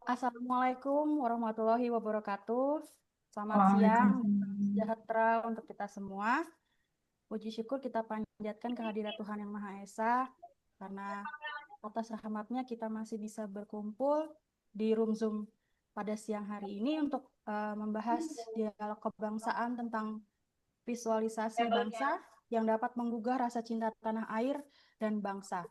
Assalamualaikum warahmatullahi wabarakatuh. Selamat siang, salam Waalaikumsalam. sejahtera untuk kita semua. Puji syukur kita panjatkan kehadirat Tuhan Yang Maha Esa, karena atas rahmatnya kita masih bisa berkumpul di room Zoom pada siang hari ini untuk membahas dialog kebangsaan tentang visualisasi bangsa yang dapat menggugah rasa cinta tanah air dan bangsa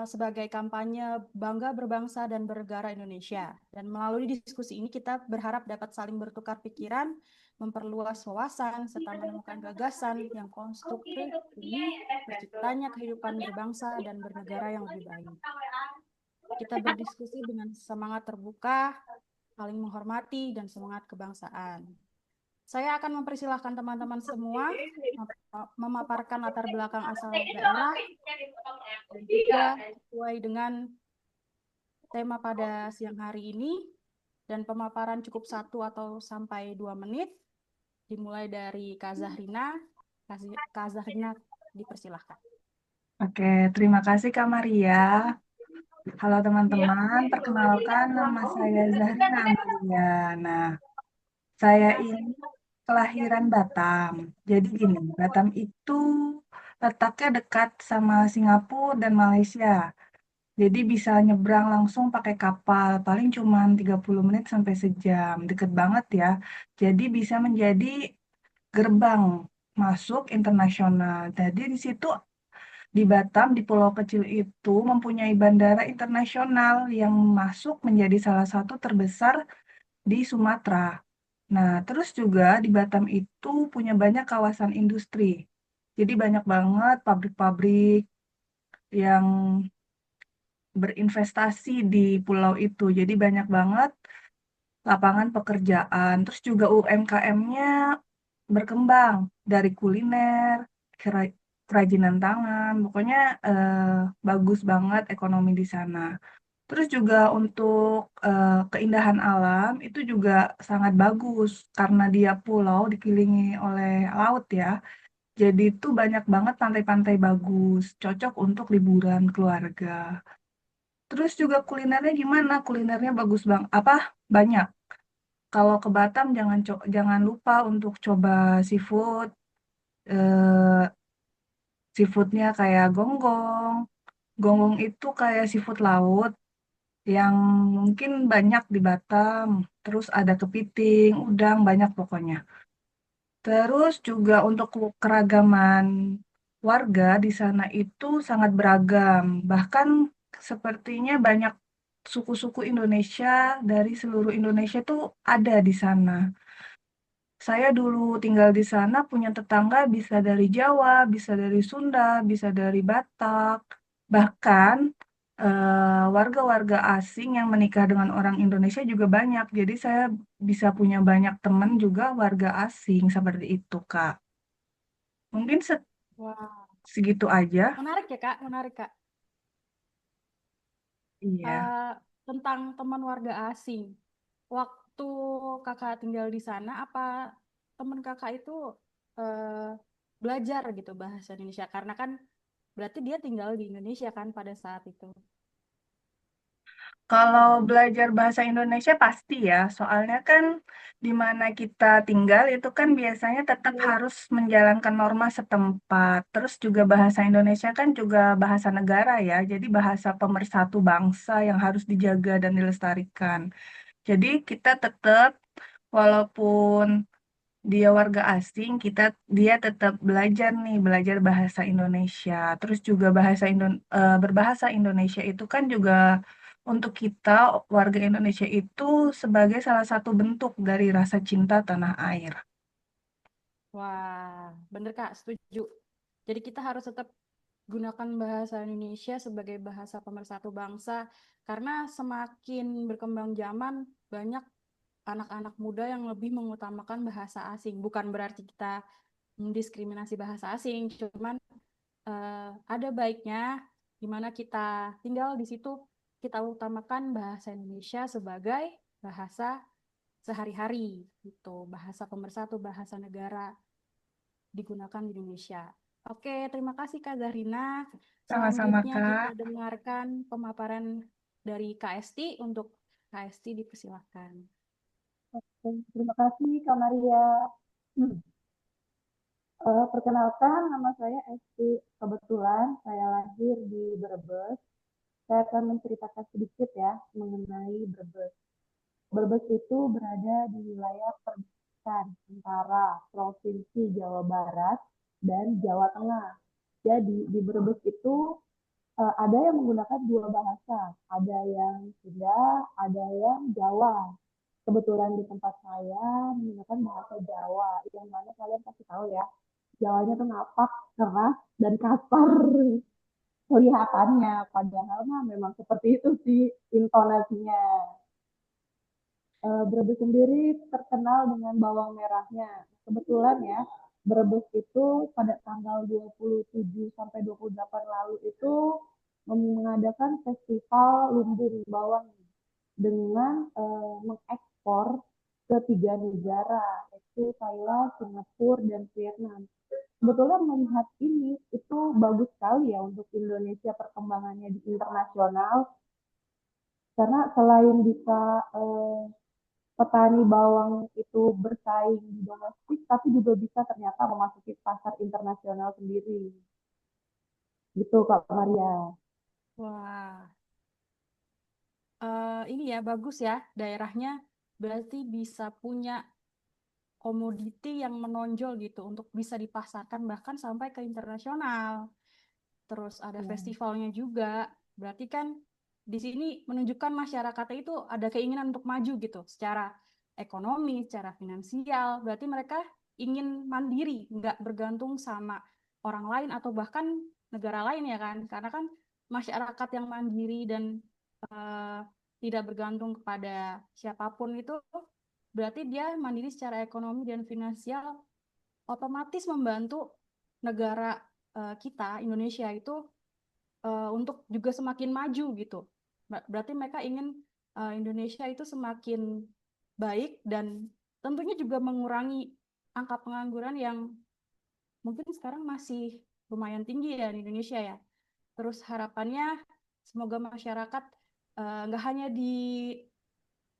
sebagai kampanye Bangga Berbangsa dan Bernegara Indonesia. Dan melalui diskusi ini kita berharap dapat saling bertukar pikiran, memperluas wawasan, serta menemukan gagasan yang konstruktif demi terciptanya kehidupan berbangsa dan bernegara yang lebih baik. Kita berdiskusi dengan semangat terbuka, saling menghormati, dan semangat kebangsaan. Saya akan mempersilahkan teman-teman semua memaparkan latar belakang asal daerah dan juga sesuai dengan tema pada siang hari ini, dan pemaparan cukup 1 atau sampai 2 menit, dimulai dari Kak Zahrina. Kak Zahrina, dipersilahkan. Oke, terima kasih Kak Maria. Halo teman-teman, perkenalkan nama saya Zahrina Amalia. Nah, saya ini kelahiran Batam. Jadi gini, Batam itu letaknya dekat sama Singapura dan Malaysia. Jadi bisa nyebrang langsung pakai kapal, paling cuma 30 menit sampai sejam. Deket banget ya. Jadi bisa menjadi gerbang masuk internasional. Jadi di situ di Batam, di pulau kecil itu mempunyai bandara internasional yang masuk menjadi salah satu terbesar di Sumatera. Nah, terus juga di Batam itu punya banyak kawasan industri. Jadi banyak banget pabrik-pabrik yang berinvestasi di pulau itu. Jadi banyak banget lapangan pekerjaan. Terus juga UMKM-nya berkembang dari kuliner, kerajinan tangan, pokoknya bagus banget ekonomi di sana. Terus juga untuk keindahan alam itu juga sangat bagus karena dia pulau dikelilingi oleh laut ya. Jadi itu banyak banget pantai-pantai bagus, cocok untuk liburan keluarga. Terus juga kulinernya gimana? Kulinernya bagus bang, apa banyak. Kalau ke Batam jangan lupa untuk coba seafood. eh, Seafoodnya kayak gonggong. Gonggong itu kayak seafood laut yang mungkin banyak di Batam. Terus ada kepiting, udang, banyak pokoknya. Terus juga untuk keragaman warga di sana itu sangat beragam. Bahkan sepertinya banyak suku-suku Indonesia dari seluruh Indonesia tuh ada di sana. Saya dulu tinggal di sana punya tetangga bisa dari Jawa, bisa dari Sunda, bisa dari Batak. Bahkan warga-warga asing yang menikah dengan orang Indonesia juga banyak. Jadi saya bisa punya banyak teman juga warga asing seperti itu, Kak. Mungkin Wah, segitu aja. menarik ya Kak, menarik Kak. Iya. Eh, Tentang teman warga asing, waktu kakak tinggal di sana, apa teman kakak itu eh, belajar gitu bahasa Indonesia? Karena kan berarti dia tinggal di Indonesia kan pada saat itu. Kalau belajar bahasa Indonesia pasti ya, soalnya kan di mana kita tinggal itu kan biasanya tetap harus menjalankan norma setempat. Terus juga bahasa Indonesia kan juga bahasa negara ya, jadi bahasa pemersatu bangsa yang harus dijaga dan dilestarikan. Jadi kita tetap walaupun dia warga asing, dia tetap belajar nih, belajar bahasa Indonesia. Terus juga berbahasa Indonesia itu kan juga untuk kita warga Indonesia itu sebagai salah satu bentuk dari rasa cinta tanah air. Wah, bener Kak, setuju. Jadi kita harus tetap gunakan bahasa Indonesia sebagai bahasa pemersatu bangsa, karena semakin berkembang zaman, banyak anak-anak muda yang lebih mengutamakan bahasa asing. Bukan berarti kita mendiskriminasi bahasa asing, cuman ada baiknya di mana kita tinggal di situ, kita utamakan bahasa Indonesia sebagai bahasa sehari-hari gitu, bahasa pemersatu, bahasa negara digunakan di Indonesia. Oke, terima kasih Kak Zahrina. Sama-sama, Selanjutnya kita Kak. dengarkan pemaparan dari KST untuk KST dipersilakan. Oke, terima kasih Kak Maria. Hmm. Perkenalkan, nama saya Esti. Kebetulan saya lahir di Brebes. Saya akan menceritakan sedikit ya mengenai Brebes. Brebes itu berada di wilayah perbatasan antara Provinsi Jawa Barat dan Jawa Tengah. Jadi di Brebes itu ada yang menggunakan dua bahasa, ada yang Sunda, ada yang Jawa. Kebetulan di tempat saya menggunakan bahasa Jawa, yang mana kalian pasti tahu ya, Jawanya tuh ngapak, keras, dan kasar kelihatannya. Padahal mah memang seperti itu sih intonasinya. Brebes sendiri terkenal dengan bawang merahnya. Kebetulan ya, Brebes itu pada tanggal 27 sampai 28 lalu itu mengadakan festival lumbung bawang dengan mengekspor ke tiga negara, yaitu Thailand, Singapura, dan Vietnam. Sebetulnya melihat ini itu bagus sekali ya untuk Indonesia perkembangannya di internasional, karena selain bisa petani bawang itu bersaing di domestik, tapi juga bisa ternyata memasuki pasar internasional sendiri. Gitu Kak Maria. Wah, ini ya bagus ya daerahnya berarti bisa punya komoditi yang menonjol gitu untuk bisa dipasarkan bahkan sampai ke internasional. Terus ada Ya. festivalnya juga. Berarti kan di sini menunjukkan masyarakatnya itu ada keinginan untuk maju gitu secara ekonomi, secara finansial. Berarti mereka ingin mandiri, nggak bergantung sama orang lain atau bahkan negara lain ya kan. Karena kan masyarakat yang mandiri dan eh, tidak bergantung kepada siapapun itu berarti dia mandiri secara ekonomi dan finansial otomatis membantu negara kita Indonesia itu untuk juga semakin maju gitu. Berarti mereka ingin Indonesia itu semakin baik dan tentunya juga mengurangi angka pengangguran yang mungkin sekarang masih lumayan tinggi ya di Indonesia ya. Terus harapannya semoga masyarakat nggak hanya di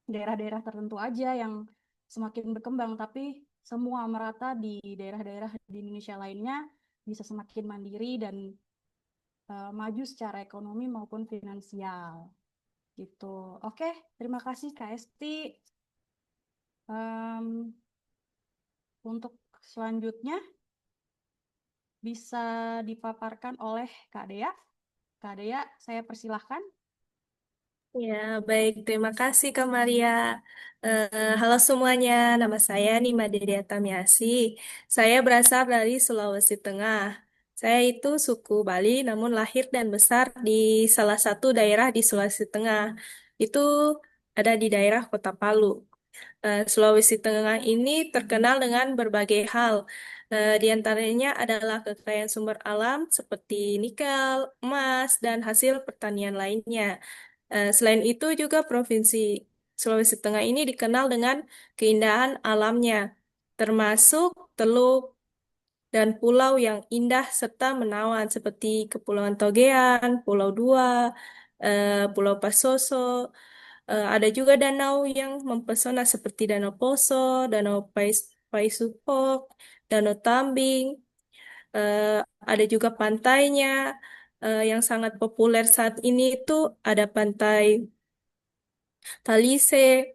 daerah-daerah tertentu aja yang semakin berkembang, tapi semua merata di daerah-daerah di Indonesia lainnya bisa semakin mandiri dan maju secara ekonomi maupun finansial gitu. Oke, terima kasih Kak Esti. Em, untuk selanjutnya bisa dipaparkan oleh Kak Dea. Kak Dea, saya persilahkan. Ya, baik. Terima kasih, Kak Maria. Halo semuanya, nama saya Nima Dedia Tamiasi. Saya berasal dari Sulawesi Tengah. Saya itu suku Bali, namun lahir dan besar di salah satu daerah di Sulawesi Tengah. Itu ada di daerah Kota Palu. Sulawesi Tengah ini terkenal dengan berbagai hal. Di antaranya adalah kekayaan sumber alam seperti nikel, emas, dan hasil pertanian lainnya. Selain itu juga Provinsi Sulawesi Tengah ini dikenal dengan keindahan alamnya, termasuk teluk dan pulau yang indah serta menawan seperti Kepulauan Togean, Pulau Dua, Pulau Pasoso. Ada juga danau yang mempesona seperti Danau Poso, Danau Paisupok, Danau Tambing. Eh, ada juga pantainya yang sangat populer saat ini itu ada pantai Talise,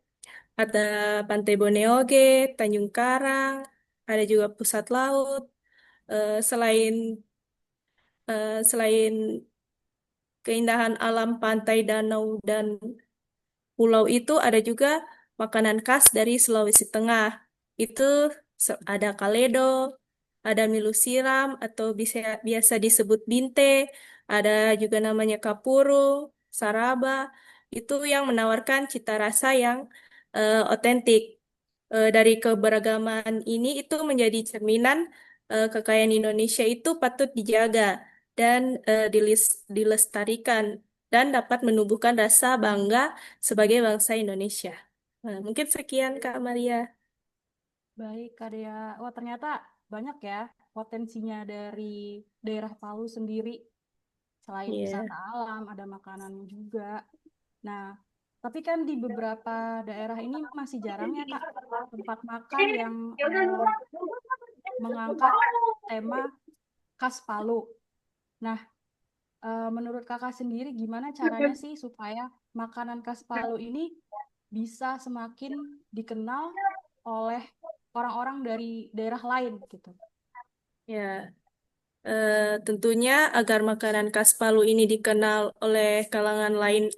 ada Pantai Boneoge, Tanjung Karang, ada juga Pusat Laut. Selain keindahan alam pantai, danau dan pulau itu ada juga makanan khas dari Sulawesi Tengah. Itu ada kaledo, ada milu siram atau bisa biasa disebut binte, ada juga namanya kapurung, saraba. Itu yang menawarkan cita rasa yang otentik. Dari keberagaman ini itu menjadi cerminan kekayaan Indonesia itu patut dijaga dan dilestarikan dan dapat menumbuhkan rasa bangga sebagai bangsa Indonesia. Mungkin sekian Kak Maria. Baik, Kak Dea. Wah, ternyata banyak ya potensinya dari daerah Palu sendiri. Selain wisata Iya, alam, ada makanan juga. Nah, tapi kan di beberapa daerah ini masih jarang ya, Kak, tempat makan yang mengangkat tema khas Palu. Nah, menurut Kakak sendiri gimana caranya sih supaya makanan khas Palu ini bisa semakin dikenal oleh orang-orang dari daerah lain gitu? Ya, tentunya agar makanan khas Palu ini dikenal oleh kalangan lain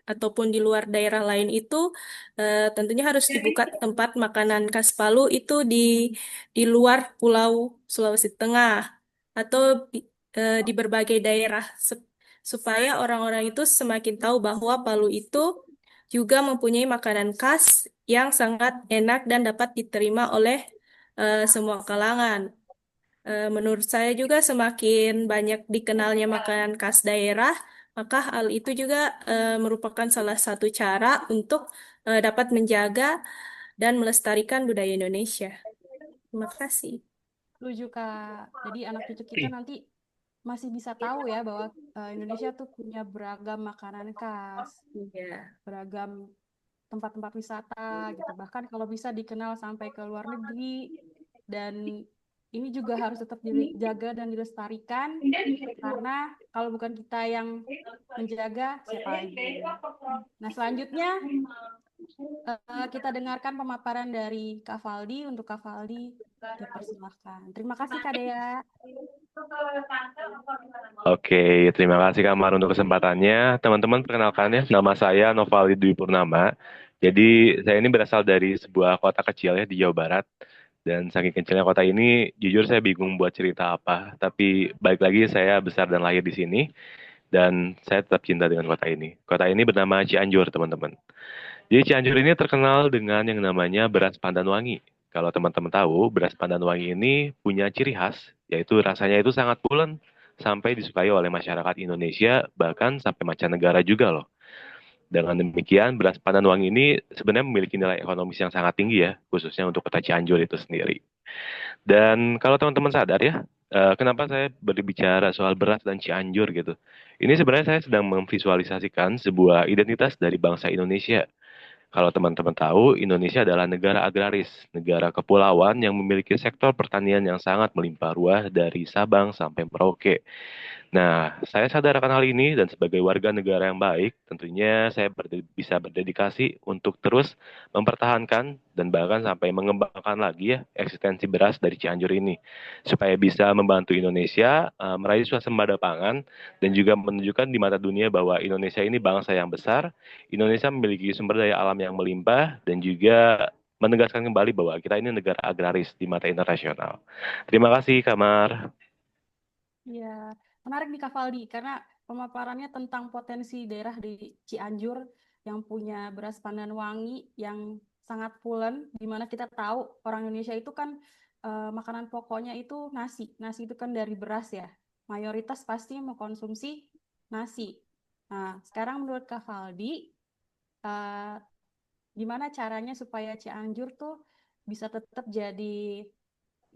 ataupun di luar daerah lain itu tentunya harus dibuka tempat makanan khas Palu itu di luar Pulau Sulawesi Tengah atau di berbagai daerah supaya orang-orang itu semakin tahu bahwa Palu itu juga mempunyai makanan khas yang sangat enak dan dapat diterima oleh semua kalangan. Menurut saya juga semakin banyak dikenalnya makanan khas daerah, maka hal itu juga merupakan salah satu cara untuk dapat menjaga dan melestarikan budaya Indonesia. Terima kasih. Setuju, Kak. Jadi anak cucu kita nanti masih bisa tahu ya bahwa Indonesia tuh punya beragam makanan khas, Iya. beragam tempat-tempat wisata gitu. Bahkan kalau bisa dikenal sampai ke luar negeri, dan ini juga harus tetap dijaga dan dilestarikan karena kalau bukan kita yang menjaga, siapa lagi? Nah, selanjutnya kita dengarkan pemaparan dari Kak Faldi. Untuk Kak Faldi, dipersilahkan. Terima kasih, Kak Dea. Oke, terima kasih Kak Mar untuk kesempatannya. Teman-teman, perkenalkan ya, nama saya Novaldi Dwi Purnama. Jadi, saya ini berasal dari sebuah kota kecil ya di Jawa Barat. Dan saking kecilnya kota ini, jujur saya bingung buat cerita apa. Tapi balik lagi, saya besar dan lahir di sini. Dan saya tetap cinta dengan kota ini. Kota ini bernama Cianjur, teman-teman. Jadi Cianjur ini terkenal dengan yang namanya beras pandan wangi. Kalau teman-teman tahu, beras pandan wangi ini punya ciri khas, yaitu rasanya itu sangat pulen, sampai disukai oleh masyarakat Indonesia, bahkan sampai mancanegara juga loh. Dengan demikian, beras pandan wangi ini sebenarnya memiliki nilai ekonomis yang sangat tinggi ya, khususnya untuk kota Cianjur itu sendiri. Dan kalau teman-teman sadar ya, kenapa saya berbicara soal beras dan Cianjur gitu. Ini sebenarnya saya sedang memvisualisasikan sebuah identitas dari bangsa Indonesia. Kalau teman-teman tahu, Indonesia adalah negara agraris, negara kepulauan yang memiliki sektor pertanian yang sangat melimpah ruah dari Sabang sampai Merauke. Nah, saya sadar akan hal ini dan sebagai warga negara yang baik, tentunya saya bisa berdedikasi untuk terus mempertahankan dan bahkan sampai mengembangkan lagi ya eksistensi beras dari Cianjur ini, supaya bisa membantu Indonesia meraih swasembada pangan dan juga menunjukkan di mata dunia bahwa Indonesia ini bangsa yang besar, Indonesia memiliki sumber daya alam yang melimpah dan juga menegaskan kembali bahwa kita ini negara agraris di mata internasional. Terima kasih, Kamar. Ya, menarik nih Kak Faldi, karena pemaparannya tentang potensi daerah di Cianjur yang punya beras pandan wangi yang sangat pulen, di mana kita tahu orang Indonesia itu kan makanan pokoknya itu nasi. Nasi itu kan dari beras ya. Mayoritas pasti mengkonsumsi nasi. Nah, sekarang menurut Kak Faldi, eh, gimana caranya supaya Cianjur tuh bisa tetap jadi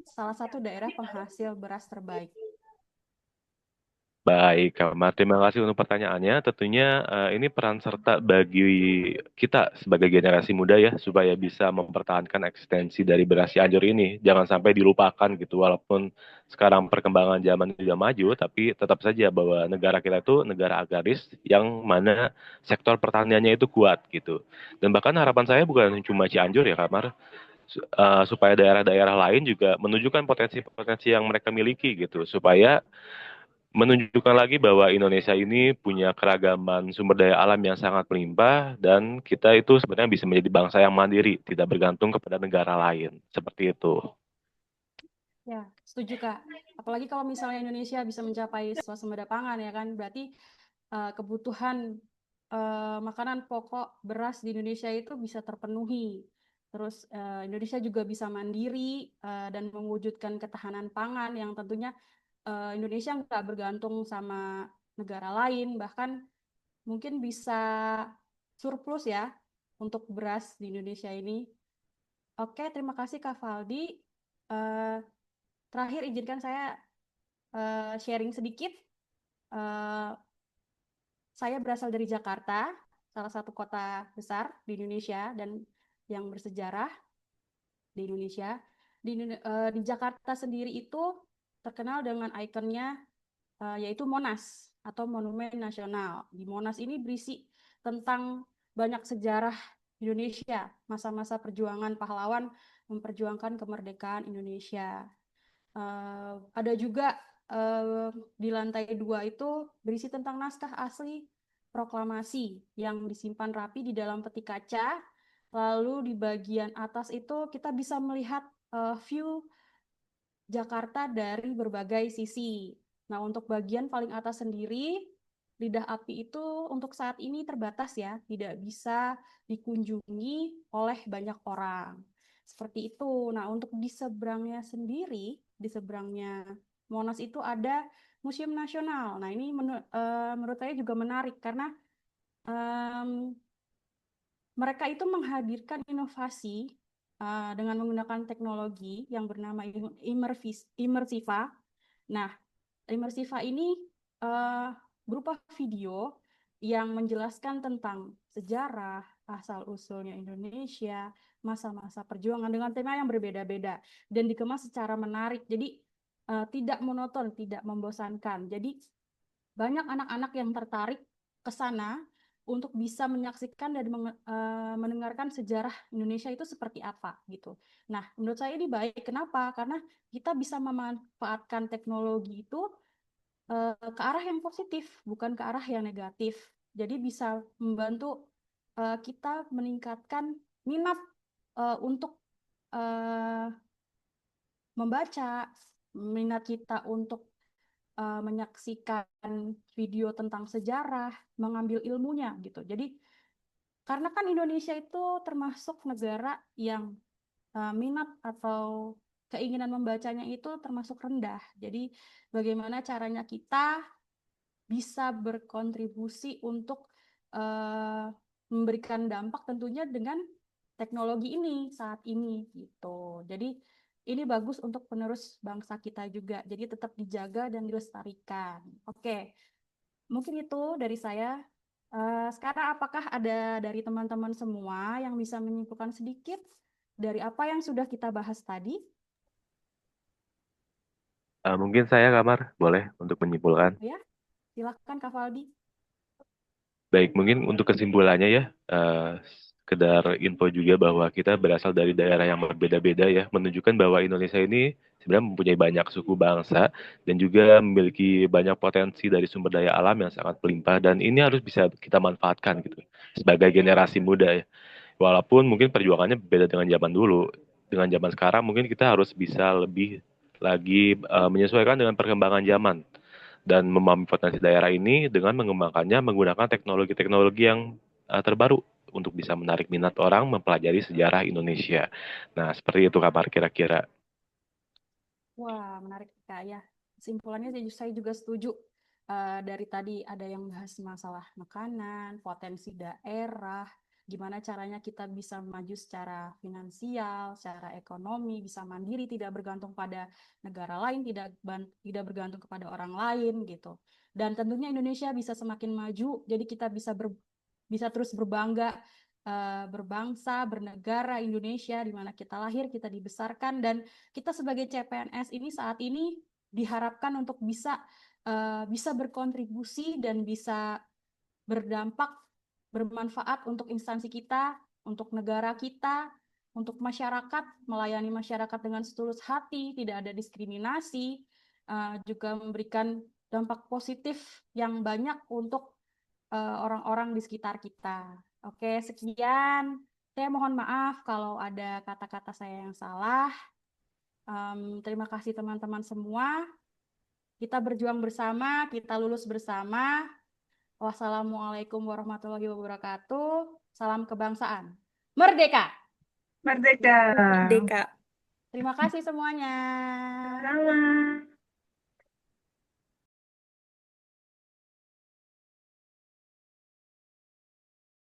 salah satu daerah penghasil beras terbaik? Baik, Kamar. Terima kasih untuk pertanyaannya. Tentunya ini peran serta bagi kita sebagai generasi muda ya, supaya bisa mempertahankan eksistensi dari beras Cianjur ini. Jangan sampai dilupakan gitu, walaupun sekarang perkembangan zaman sudah maju, tapi tetap saja bahwa negara kita itu negara agraris yang mana sektor pertaniannya itu kuat gitu. Dan bahkan harapan saya bukan cuma Cianjur ya, Kamar, supaya daerah-daerah lain juga menunjukkan potensi-potensi yang mereka miliki gitu, supaya menunjukkan lagi bahwa Indonesia ini punya keragaman sumber daya alam yang sangat melimpah dan kita itu sebenarnya bisa menjadi bangsa yang mandiri, tidak bergantung kepada negara lain. Seperti itu. Ya, setuju Kak. Apalagi kalau misalnya Indonesia bisa mencapai swasembada pangan ya kan, berarti kebutuhan makanan pokok beras di Indonesia itu bisa terpenuhi. Terus Indonesia juga bisa mandiri dan mewujudkan ketahanan pangan yang tentunya Indonesia nggak bergantung sama negara lain, bahkan mungkin bisa surplus ya untuk beras di Indonesia ini. Oke, terima kasih Kak Faldi. Eh, Terakhir izinkan saya sharing sedikit. Eh, saya berasal dari Jakarta. salah satu kota besar di Indonesia dan yang bersejarah di Indonesia. Di Jakarta sendiri itu terkenal dengan ikonnya yaitu Monas atau Monumen Nasional. Di Monas ini berisi tentang banyak sejarah Indonesia, masa-masa perjuangan pahlawan memperjuangkan kemerdekaan Indonesia. Ada juga di lantai 2 itu berisi tentang naskah asli proklamasi yang disimpan rapi di dalam peti kaca. Lalu di bagian atas itu kita bisa melihat view Jakarta dari berbagai sisi. Nah, untuk bagian paling atas sendiri, lidah api itu untuk saat ini terbatas ya, tidak bisa dikunjungi oleh banyak orang. Seperti itu. Nah, untuk di seberangnya sendiri, di seberangnya Monas itu ada Museum Nasional. Nah, ini menurut saya juga menarik karena mereka itu menghadirkan inovasi dengan menggunakan teknologi yang bernama Immersiva. Nah, Immersiva ini berupa video yang menjelaskan tentang sejarah, asal-usulnya Indonesia, masa-masa perjuangan dengan tema yang berbeda-beda dan dikemas secara menarik. Jadi tidak monoton, tidak membosankan. Jadi banyak anak-anak yang tertarik ke sana untuk bisa menyaksikan dan mendengarkan sejarah Indonesia itu seperti apa gitu. Nah, menurut saya ini baik. Kenapa? Karena kita bisa memanfaatkan teknologi itu ke arah yang positif, bukan ke arah yang negatif. Jadi bisa membantu kita meningkatkan minat untuk membaca, minat kita untuk menyaksikan video tentang sejarah, mengambil ilmunya gitu. Jadi karena kan Indonesia itu termasuk negara yang minat atau keinginan membacanya itu termasuk rendah. Jadi bagaimana caranya kita bisa berkontribusi untuk memberikan dampak tentunya dengan teknologi ini saat ini gitu. Jadi ini bagus untuk penerus bangsa kita juga. Jadi tetap dijaga dan dilestarikan. Oke, mungkin itu dari saya. Sekarang apakah ada dari teman-teman semua yang bisa menyimpulkan sedikit dari apa yang sudah kita bahas tadi? Mungkin saya, Kamar, boleh untuk menyimpulkan. Ya, silakan Kak Faldi. Baik, mungkin untuk kesimpulannya ya, sekedar info juga bahwa kita berasal dari daerah yang berbeda-beda ya, menunjukkan bahwa Indonesia ini sebenarnya mempunyai banyak suku bangsa dan juga memiliki banyak potensi dari sumber daya alam yang sangat melimpah dan ini harus bisa kita manfaatkan gitu sebagai generasi muda ya. Walaupun mungkin perjuangannya beda dengan zaman dulu, dengan zaman sekarang mungkin kita harus bisa lebih lagi menyesuaikan dengan perkembangan zaman dan memahami potensi daerah ini dengan mengembangkannya menggunakan teknologi-teknologi yang terbaru untuk bisa menarik minat orang mempelajari sejarah Indonesia. Nah, seperti itu kabar kira-kira. Wah, menarik Kak ya. Kesimpulannya saya juga setuju. Dari tadi ada yang bahas masalah makanan, potensi daerah, gimana caranya kita bisa maju secara finansial, secara ekonomi, bisa mandiri, tidak bergantung pada negara lain, tidak bergantung kepada orang lain gitu. Dan tentunya Indonesia bisa semakin maju, jadi kita bisa terus berbangga, berbangsa, bernegara Indonesia, di mana kita lahir, kita dibesarkan, dan kita sebagai CPNS ini saat ini diharapkan untuk bisa berkontribusi dan bisa berdampak, bermanfaat untuk instansi kita, untuk negara kita, untuk masyarakat, melayani masyarakat dengan setulus hati, tidak ada diskriminasi, juga memberikan dampak positif yang banyak untuk orang-orang di sekitar kita. Oke, sekian. Saya mohon maaf kalau ada kata-kata saya yang salah. Terima kasih teman-teman semua. Kita berjuang bersama, kita lulus bersama. Wassalamualaikum warahmatullahi wabarakatuh. Salam kebangsaan. Merdeka! Merdeka. Merdeka. Terima kasih semuanya. Sama.